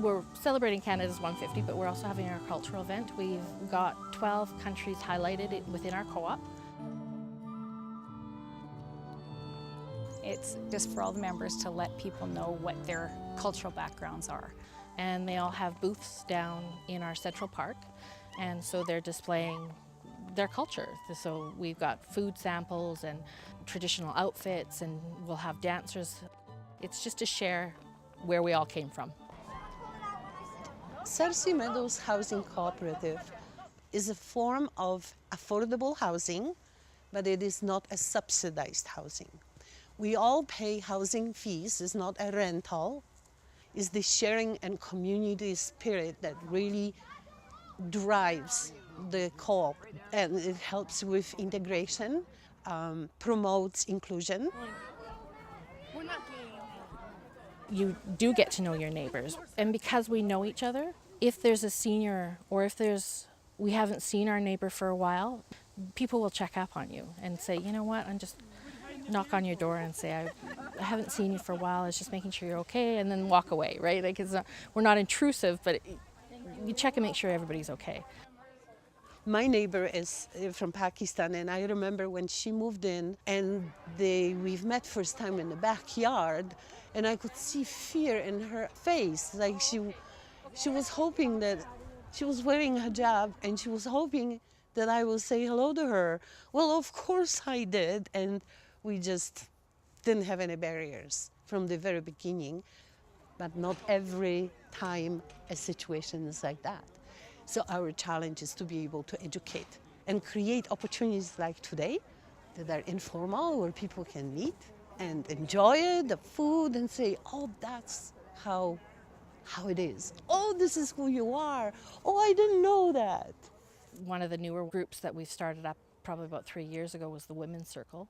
We're celebrating Canada's 150, but we're also having our cultural event. We've got 12 countries highlighted within our co-op. It's just for all the members to let people know what their cultural backgrounds are. And they all have booths down in our Central Park, and so they're displaying their culture. So we've got food samples and traditional outfits, and we'll have dancers. It's just to share where we all came from. Sarcee Meadows Housing Co-Operative is a form of affordable housing, but it is not a subsidized housing. We all pay housing fees. It's not a rental. It's the sharing and community spirit that really drives the co-op, and it helps with integration, promotes inclusion. You do get to know your neighbors, and because we know each other, if there's a senior or if we haven't seen our neighbor for a while, people will check up on you and say, you know what, I'm just knock on your door and say, I haven't seen you for a while, I was just making sure you're okay, and then walk away, right? Like we're not intrusive, but you check and make sure everybody's okay. My neighbor is from Pakistan, and I remember when she moved in and we've met first time in the backyard, and I could see fear in her face. Like she was hoping that she was wearing a hijab, and she was hoping that I will say hello to her. Well, of course I did, and we just didn't have any barriers from the very beginning. But not every time a situation is like that. So our challenge is to be able to educate and create opportunities like today that are informal, where people can meet and enjoy the food and say, oh, that's how it is. Oh, this is who you are. Oh, I didn't know that. One of the newer groups that we started up probably about 3 years ago was the Women's Circle,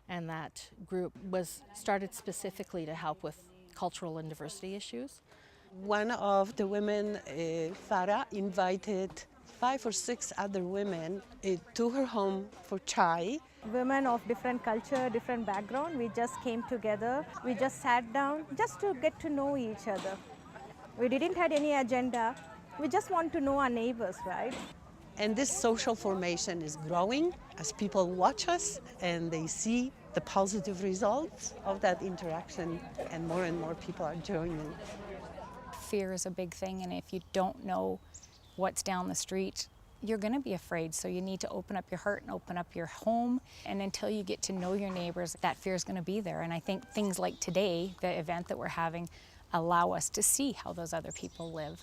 and that group was started specifically to help with cultural and diversity issues. One of the women, Farah, invited 5 or 6 other women to her home for chai. Women of different culture, different background, we just came together. We just sat down just to get to know each other. We didn't have any agenda. We just want to know our neighbors, right? And this social formation is growing as people watch us and they see the positive results of that interaction, and more people are joining. Fear is a big thing, and if you don't know what's down the street, you're going to be afraid. So you need to open up your heart and open up your home, and until you get to know your neighbors, that fear is going to be there. And I think things like today, the event that we're having, allow us to see how those other people live.